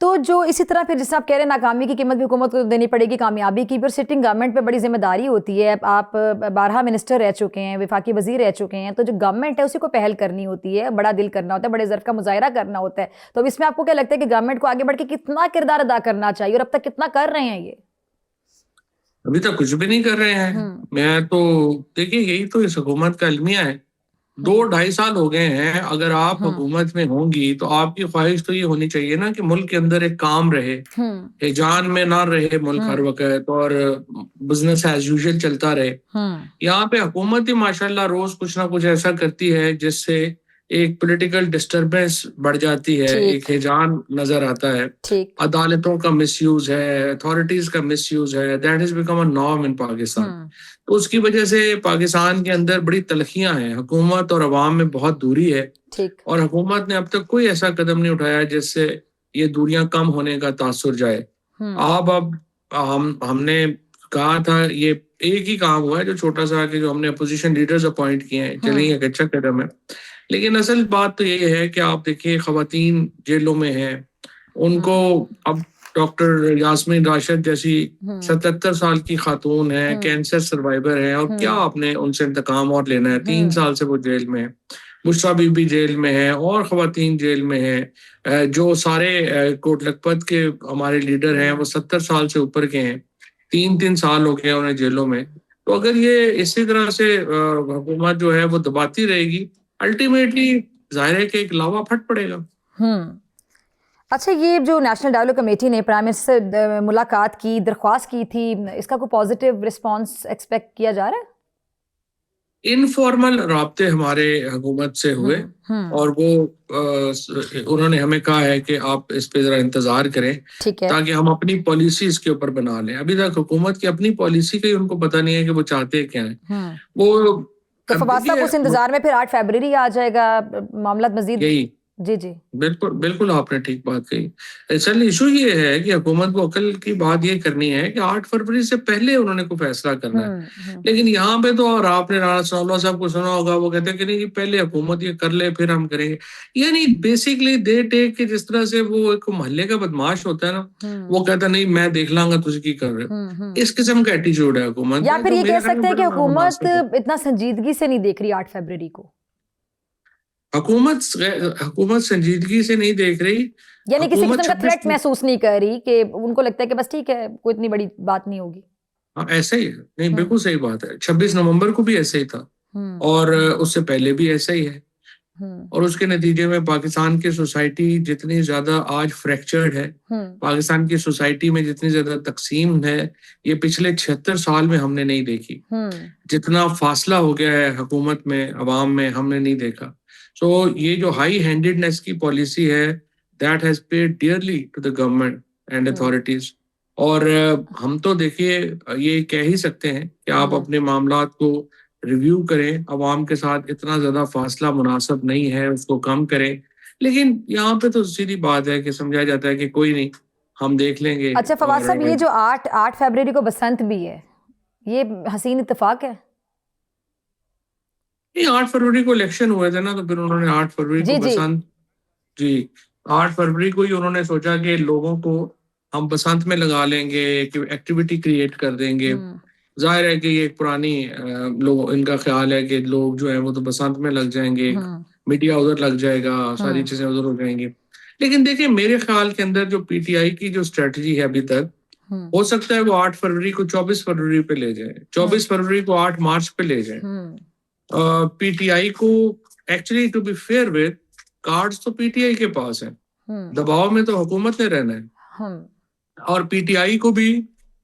तो जो इसी तरह फिर जैसे आप कह रहे हैं नाकामी की कीमत भी हुकूमत को देनी पड़ेगी, कामयाबी की भी, सिटिंग गवर्नमेंट पे बड़ी जिम्मेदारी होती है। आप 12 मिनिस्टर रह चुके हैं, वफाकी वजीर रह चुके हैं, तो जो गवर्नमेंट है उसी को पहल करनी होती है, बड़ा दिल करना होता है, बड़े ज़र्फ का मुजाहरा करना होता है। तो अब इसमें आपको क्या लगता है कि गवर्नमेंट को आगे बढ़ के कितना किरदार अदा करना चाहिए और अब तक कितना कर रहे हैं ये? अभी तक कुछ भी नहीं कर रहे हैं। मैं तो देखिए यही तो इस हुकूमत का अलमिया है। 2-2.5 साल हो गए हैं। अगर आप हुकूमत में होंगी तो आपकी ख्वाहिश तो ये होनी चाहिए ना कि मुल्क के अंदर एक काम रहे, हिजान में ना रहे मुल्क हर वक्त, और बिजनेस एज यूजुअल चलता रहे। यहाँ पे हुकूमत ही माशाल्लाह रोज कुछ ना कुछ ऐसा करती है जिससे एक पॉलिटिकल डिस्टरबेंस बढ़ जाती है, एक हिजान नजर आता है, अदालतों का मिसयूज है, अथॉरिटीज का मिसयूज है। That is become a norm in Pakistan. तो उसकी वजह से पाकिस्तान के अंदर बड़ी तलखियां हैं, हुकूमत और अवाम में बहुत दूरी है, और हुकूमत ने अब तक कोई ऐसा कदम नहीं उठाया जिससे ये दूरियां कम होने का तासुर जाए। अब हमने कहा था, ये एक ही काम हुआ है जो छोटा सा, कि जो हमने अपोजिशन लीडर्स अपॉइंट किए हैं, चलिए एक अच्छा कदम है। लेकिन असल बात तो ये है कि आप देखिए खवातीन जेलों में हैं, उनको अब डॉक्टर यास्मीन राशिद जैसी 77 साल की खातून है, कैंसर सर्वाइवर है, और क्या आपने उनसे इंतकाम और लेना है? 3 साल से वो जेल में है। बुशरा बीबी जेल में है और खवातीन जेल में है। जो सारे कोट लखपत के हमारे लीडर हैं वो 70 साल से ऊपर के हैं, 3-3 साल हो गए उन्हें जेलों में। तो अगर ये इसी तरह से हुकूमत जो है वो दबाती रहेगी, अल्टीमेटली जाहिर है कि एक लावा फट पड़ेगा। अच्छा, ये जो नेशनल डायलॉग कमेटी ने प्राइम मिनिस्टर से मुलाकात की, दरख्वास्त की थी, इसका कोई पॉजिटिव रिस्पांस एक्सपेक्ट किया जा रहा है? इनफॉर्मल राब्ते हमारे हुकूमत से हुए, और वो उन्होंने हमें कहा है कि आप इस पे जरा इंतजार करें, ताकि हम अपनी पॉलिसी इसके ऊपर बना लें। अभी तक हुकूमत की अपनी पॉलिसी का ही उनको पता नहीं है कि वो चाहते क्या है। वो तो फवाद साहब उस इंतजार में फिर 8 फरवरी आ जाएगा मामला मजीद। यही जी बिल्कुल आपने ठीक बात कही। असल इशू ये है कि हुकूमत को अकल की बात ये करनी है कि 8 फरवरी से पहले उन्होंने कोई फैसला करना है। लेकिन यहाँ पे तो, और आपने राणा सनाउल्लाह साहब को सुना होगा, वो कहते हैं कि नहीं पहले हुकूमत ये कर ले फिर हम करेंगे। यानी बेसिकली दे टेक के, जिस तरह से वो एक मोहल्ले का बदमाश होता है ना, वो कहता नहीं मैं देख लांगा तुझे की कर रहे। इस किस्म का एटीट्यूड है हुकूमत। या फिर ये कह सकते हैं कि हुकूमत इतना संजीदगी से नहीं देख रही 8 फरवरी को। हुकूमत संजीदगी से नहीं देख रही, यानी किसी किस्म का थ्रेट महसूस नहीं कर रही, कि उनको लगता है कि बस ठीक है, कोई इतनी बड़ी बात नहीं होगी। हाँ ऐसा ही है। नहीं बिल्कुल सही बात है। 26 नवंबर को भी ऐसे ही था, और उससे पहले भी ऐसा ही है। और उसके नतीजे में पाकिस्तान की सोसाइटी जितनी ज्यादा आज फ्रैक्चर्ड है, पाकिस्तान की सोसाइटी में जितनी ज्यादा तकसीम है, ये पिछले 76 साल में हमने नहीं देखी। जितना फासला हो गया है हुकूमत में अवाम में, हमने नहीं देखा। So, ये जो हाई हैंडेडनेस की पॉलिसी है, that has paid dearly to the government and authorities. और हम तो देखिए ये कह ही सकते हैं कि आप अपने मामलात को रिव्यू करें, अवाम के साथ इतना ज्यादा फासला मुनासिब नहीं है, उसको कम करें। लेकिन यहाँ पे तो सीधी बात है कि समझा जाता है कि कोई नहीं, हम देख लेंगे। अच्छा फवाद साहब, ये जो 8 फरवरी को बसंत भी है, ये हसीन इत्तेफाक है? 8 फरवरी को इलेक्शन हुए थे ना, तो फिर उन्होंने 8 फरवरी को बसंत, जी 8 फरवरी को ही उन्होंने सोचा कि लोगों को हम बसंत में लगा लेंगे, एक्टिविटी क्रिएट कर देंगे। जाहिर है कि ये एक पुरानी लोग, इनका ख्याल है कि लोग जो है वो तो बसंत में लग जाएंगे, मीडिया उधर लग जाएगा, सारी चीजें उधर हो जाएंगी। लेकिन देखिए मेरे ख्याल के अंदर जो पीटीआई की जो स्ट्रेटजी है अभी तक, हो सकता है वो 8 फरवरी को 24 फरवरी पे ले जाए, 24 फरवरी को 8 मार्च पे ले जाए। पीटीआई को actually to be fair with, cards तो पीटीआई के पास है, दबाव में तो हुकूमत ने रहना है। और पीटीआई को भी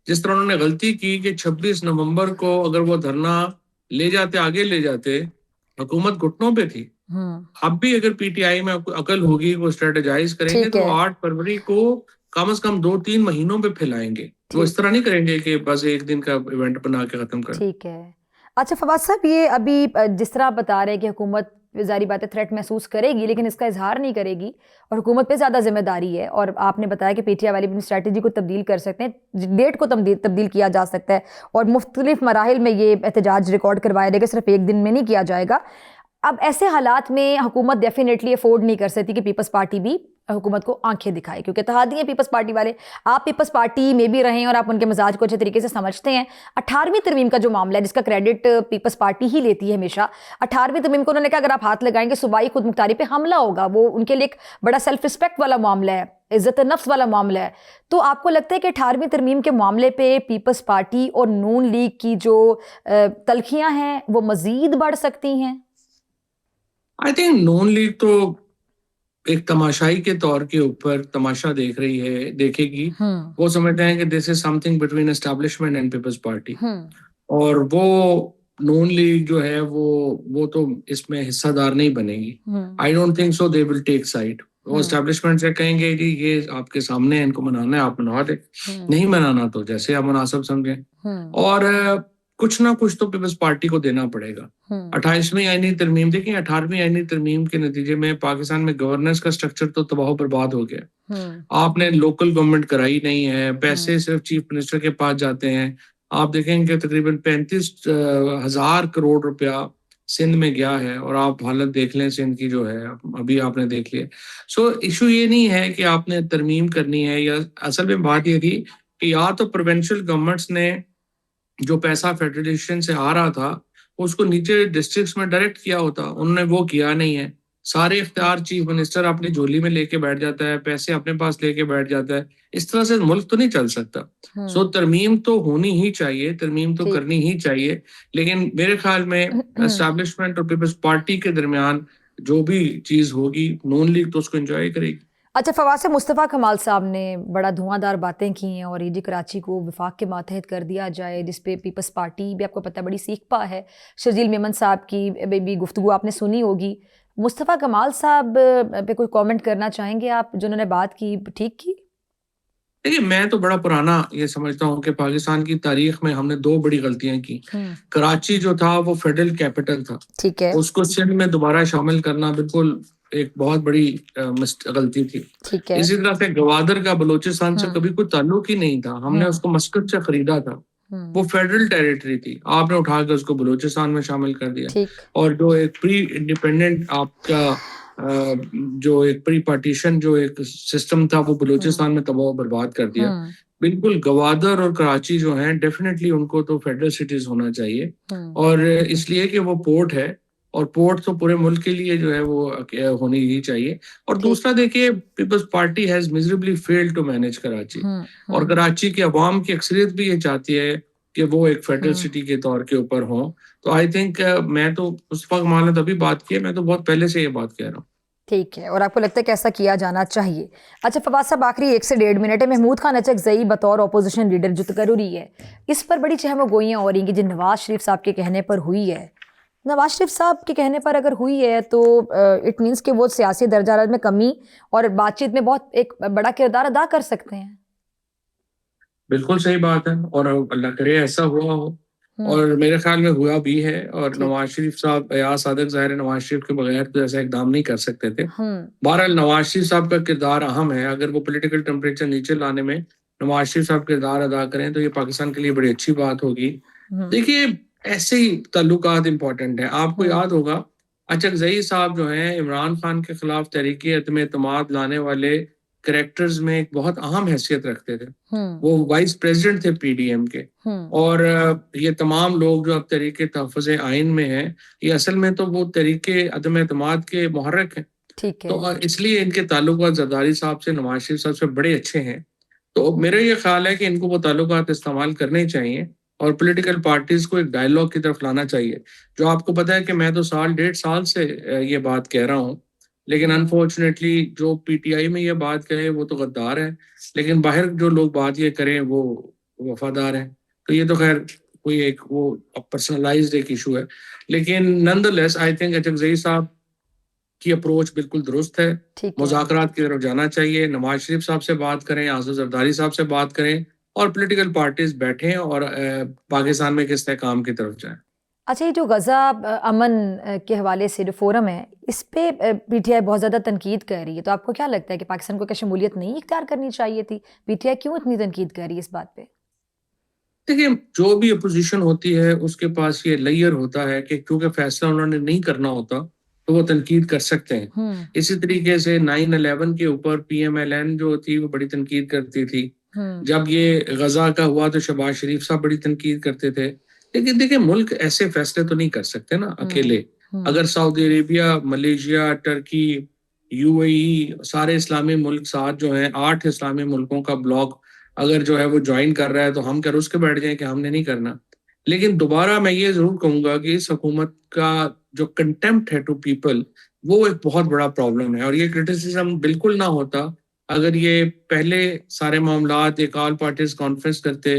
जिस तरह उन्होंने गलती की कि 26 नवंबर को अगर वो धरना ले जाते, आगे ले जाते, हुकूमत घुटनों पे थी। अब भी अगर पीटीआई में अकल होगी, वो स्ट्रेटेजाइज करेंगे तो 8 फरवरी को कम से कम 2-3 महीनों पे फैलाएंगे। वो इस तरह नहीं करेंगे कि बस एक दिन का इवेंट बना के खत्म कर। ठीक है। अच्छा फवाद साहब, ये अभी जिस तरह आप बता रहे हैं कि हुकूमत जारी बात है थ्रेट महसूस करेगी, लेकिन इसका इजहार नहीं करेगी और हुकूमत पे ज़्यादा जिम्मेदारी है। और आपने बताया कि पीटीआई वाली अपनी स्ट्रैटेजी को तब्दील कर सकते हैं, डेट को तब्दील किया जा सकता है और मुख्तलिफ मराहिल में ये एहतजाज रिकॉर्ड करवाया जाएगा, सिर्फ एक दिन में नहीं किया जाएगा। अब ऐसे हालात में हुकूमत डेफिनेटली अफोर्ड नहीं कर सकती कि पीपल्स पार्टी भी हुकूमत को आंखें दिखाए, क्योंकि इत्तेहादी हैं पीपल्स पार्टी वाले। आप पीपल्स पार्टी में भी रहें और आप उनके मिजाज को अच्छे तरीके से समझते हैं। 18वीं तरमीम का जो मामला है, जिसका क्रेडिट पीपल्स पार्टी ही लेती है हमेशा, 18वीं तरमीम को उन्होंने कहा अगर आप हाथ लगाएंगे सूबाई खुद मुख्तारी पे हमला होगा। वो उनके लिए एक बड़ा सेल्फ रिस्पेक्ट वाला मामला है, इज्जत नफ्स वाला मामला है। तो आपको लगता है कि 18वीं तरमीम के मामले पे पीपल्स पार्टी और नून लीग की जो तलखियां हैं वो मजीद बढ़ सकती हैं? आई थिंक नून लीग तो एक तमाशाई के तौर के ऊपर तमाशा देख रही है, देखेगी। वो समझते हैं कि this is something between establishment and Peoples Party, और वो नून लीग जो है वो तो इसमें हिस्सादार नहीं बनेगी। I don't think so they will take side. वो एस्टैब्लिशमेंट से कहेंगे जी ये आपके सामने है, इनको मनाना है आप मना दे, नहीं मनाना तो जैसे आप मुनासिब समझें। और कुछ ना कुछ तो पीपल्स पार्टी को देना पड़ेगा। 28वीं आईनी तरमीम देखिए, 18वीं आईनी तरमीम के नतीजे में पाकिस्तान में गवर्नेंस का स्ट्रक्चर तो तबाह बर्बाद हो गया। आपने लोकल गवर्नमेंट कराई नहीं है, पैसे सिर्फ चीफ मिनिस्टर के पास जाते हैं। आप देखेंगे तकरीबन 35,000 करोड़ रुपया सिंध में गया है, और आप हालत देख लें सिंध की जो है, अभी आपने देख लिया। सो इशू ये नहीं है कि आपने तरमीम करनी है, या असल में बात ये थी कि या तो प्रोविंशियल गवर्नमेंट्स ने जो पैसा फेडरेशन से आ रहा था उसको नीचे डिस्ट्रिक्ट्स में डायरेक्ट किया होता, उन्होंने वो किया नहीं है। सारे इख्तियार चीफ मिनिस्टर अपनी झोली में लेके बैठ जाता है, पैसे अपने पास लेके बैठ जाता है। इस तरह से मुल्क तो नहीं चल सकता। सो तरमीम तो होनी ही चाहिए, तरमीम तो करनी ही चाहिए, लेकिन मेरे ख्याल में एस्टैब्लिशमेंट और पीपल्स पार्टी के दरमियान जो भी चीज होगी, नून लीग तो उसको एंजॉय करेगी। अच्छा, फवाद से मुस्तफ़ा कमाल साहब ने बड़ा धुआंधार बातें की हैं और ईडी कराची को विफाक के मातहत कर दिया जाए, जिसपे पीपल्स पार्टी भी आपको पता है बड़ी सीख पा है। शर्जील मेमन साहब की भी गुफ्तगू आपने सुनी होगी। मुस्तफ़ा कमाल साहब पे कोई कमेंट करना चाहेंगे आप, जो उन्होंने बात की ठीक की? देखिए, मैं तो बड़ा पुराना ये समझता हूँ कि पाकिस्तान की तारीख में हमने दो बड़ी गलतियां की। कराची जो था वो फेडरल कैपिटल था, ठीक है, उसको सिंध में दोबारा शामिल करना बिल्कुल एक बहुत बड़ी गलती थी। ठीक है। इसी तरह से गवादर का बलूचिस्तान से कभी कोई ताल्लुक ही नहीं था, हमने उसको मस्कत से खरीदा था, वो फेडरल टेरिटरी थी, आपने उठा के उसको बलूचिस्तान में शामिल कर दिया। और जो एक प्री इंडिपेंडेंट आपका जो एक प्री पार्टीशन जो एक सिस्टम था वो बलूचिस्तान में तबाह बर्बाद कर दिया। बिल्कुल गवादर और कराची जो हैं डेफिनेटली उनको तो फेडरल सिटीज होना चाहिए, और इसलिए कि वो पोर्ट है, और पोर्ट तो पूरे मुल्क के लिए जो है वो होनी ही चाहिए। और दूसरा देखिए, Peoples Party has miserably failed to manage Karachi, और कराची की अवाम की अक्सरियत भी ये चाहती है कि वो एक फेडरल सिटी के तौर के ऊपर हो। तो आई थिंक मैं तो उस वक्त मान ने तभी बात की है, मैं तो बहुत पहले से ये बात कह रहा हूँ। ठीक है, और आपको लगता है कि ऐसा किया जाना चाहिए। अच्छा फवाद साहब, आखिरी 1 से 1.5 मिनट है। महमूद खान अचकज़ई बतौर अपोजिशन लीडर जो तकर्रुरी है, इस पर बड़ी चहमगोइयाँ हो रही हैं कि जो नवाज शरीफ साहब के कहने पर हुई है, नवाज शरीफ साहब के कहने पर अगर हुई है तो इट मीन्स कि वो सियासी दर्जात में कमी और बातचीत में बहुत एक बड़ा किरदार अदा कर सकते हैं। बिल्कुल सही बात है, और अल्लाह करे ऐसा हुआ हो, और मेरे ख्याल में हुआ भी है। और नवाज शरीफ साहब या सादिक ज़ाहिर नवाज शरीफ के बगैर तो ऐसा इकदाम नहीं कर सकते थे। बहरहाल नवाज शरीफ साहब का किरदार अहम है, अगर वो पॉलिटिकल टेम्परेचर नीचे लाने में नवाज शरीफ साहब किरदार अदा करें तो ये पाकिस्तान के लिए बड़ी अच्छी बात होगी। देखिए, ऐसे ही ताल्लुकात इंपॉर्टेंट है। आपको याद होगा अचकज़ई साहब जो हैं इमरान खान के खिलाफ तहरीक अदम एतमाद लाने वाले कैरेक्टर्स में एक बहुत अहम हैसियत रखते थे। वो वाइस प्रेसिडेंट थे पीडीएम के, और ये तमाम लोग जो अब तहरीके तहफ़्फ़ुज़ आइन में हैं, ये असल में तो वो तहरीके अदम एतमाद के मुहर्रिक हैं। ठीक है। तो इसलिए इनके ताल्लुकात ज़रदारी साहब से, नवाज शरीफ साहब से बड़े अच्छे हैं। तो मेरा ये ख्याल है कि इनको वो ताल्लुकात इस्तेमाल करने चाहिए और पॉलिटिकल पार्टीज को एक डायलॉग की तरफ लाना चाहिए। जो आपको पता है कि मैं तो 1.5 साल से ये बात कह रहा हूँ, लेकिन अनफॉर्चुनेटली जो पीटीआई में ये बात कहे वो तो गद्दार है, लेकिन बाहर जो लोग बात ये करें वो वफादार है। तो ये तो खैर कोई एक वो पर्सनलाइज्ड एक इशू है, लेकिन नॉनदलेस आई थिंक अचकज़ई साहब की अप्रोच बिल्कुल दुरुस्त है। मुज़ाकरात की तरफ जाना चाहिए, नवाज शरीफ साहब से बात करें, आज़म ज़रदारी साहब से बात करें, और पॉलिटिकल पार्टीज बैठें और पाकिस्तान में किस काम की तरफ जाएं। अच्छा, ये जो गज़ा अमन के हवाले से जो फोरम है, इस पे पीटीआई बहुत ज़्यादा तनकीद कर रही है, तो आपको क्या लगता है कि पाकिस्तान को क्या शमूलियत नहीं इख्तियार करनी चाहिए थी? पीटीआई क्यों इतनी तनकीद कर रही है इस बात पे? देखिए, जो भी अपोजिशन होती है उसके पास ये लेयर होता है कि क्योंकि फैसला उन्होंने नहीं करना होता तो वो तनकीद कर सकते हैं। इसी तरीके से 9/11 के ऊपर पीएमएलएन जो थी वो बड़ी तनकीद करती थी। जब ये गजा का हुआ तो शहबाज शरीफ साहब बड़ी तनकीद करते थे। लेकिन देखिए, मुल्क ऐसे फैसले तो नहीं कर सकते ना अकेले। अगर Saudi Arabia, Malaysia, Turkey, UAE, सारे इस्लामी मुल्क साथ जो हैं, 8 इस्लामी मुल्कों का ब्लॉक अगर जो है वो ज्वाइन कर रहा है तो हम क्या रुस के बैठ जाएं कि हमने नहीं करना। लेकिन दोबारा मैं ये जरूर कहूंगा कि इस हुकूमत का जो कंटेम्प्ट है टू पीपल, वो एक बहुत बड़ा प्रॉब्लम है। और ये क्रिटिसिज्म बिल्कुल ना होता अगर ये पहले सारे मामलात एक ऑल पार्टीज कॉन्फ्रेंस करते।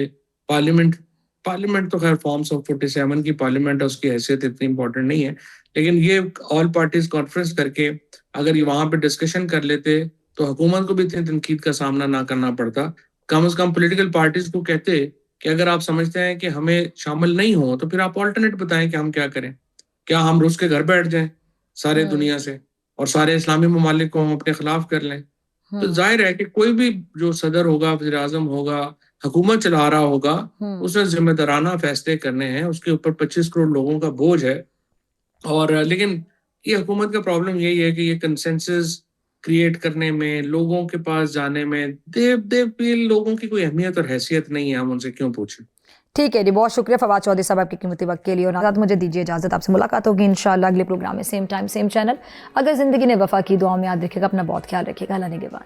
पार्लियामेंट तो खैर फॉर्म्स ऑफ 47 की पार्लियामेंट है, उसकी हैसियत इतनी इंपॉर्टेंट नहीं है, लेकिन ये ऑल पार्टीज कॉन्फ्रेंस करके अगर ये वहां पे डिस्कशन कर लेते तो हुकूमत को भी इतनी तनकीद का सामना ना करना पड़ता। कम से कम पॉलिटिकल पार्टीज को कहते कि अगर आप समझते हैं कि हमें शामिल नहीं हो तो फिर आप ऑल्टरनेट बताएं कि हम क्या करें। क्या हम रूस के घर बैठ जाएं सारे दुनिया से और सारे इस्लामी ममालिक को हम अपने खिलाफ कर लें? तो जाहिर है कि कोई भी जो सदर होगा, वज़ीर आज़म होगा, हुकूमत चला रहा होगा, उसने जिम्मेदाराना फैसले करने हैं। उसके ऊपर 25 करोड़ लोगों का बोझ है। और लेकिन ये हुकूमत का प्रॉब्लम यही है कि ये कंसेंसस क्रिएट करने में, लोगों के पास जाने में, दे फील लोगों की कोई अहमियत और हैसियत नहीं है, हम उनसे क्यों पूछें। ठीक है जी, बहुत शुक्रिया फवाद चौधरी साहब आपके कीमती वक्त के लिए। और साथ मुझे दीजिए इजाज़त, आपसे मुलाकात होगी इंशाल्लाह अगले प्रोग्राम में, सेम टाइम सेम चैनल। अगर ज़िंदगी ने वफा की, दुआ में याद रखिएगा, अपना बहुत ख्याल रखिएगा। अल्लाह निगहबान।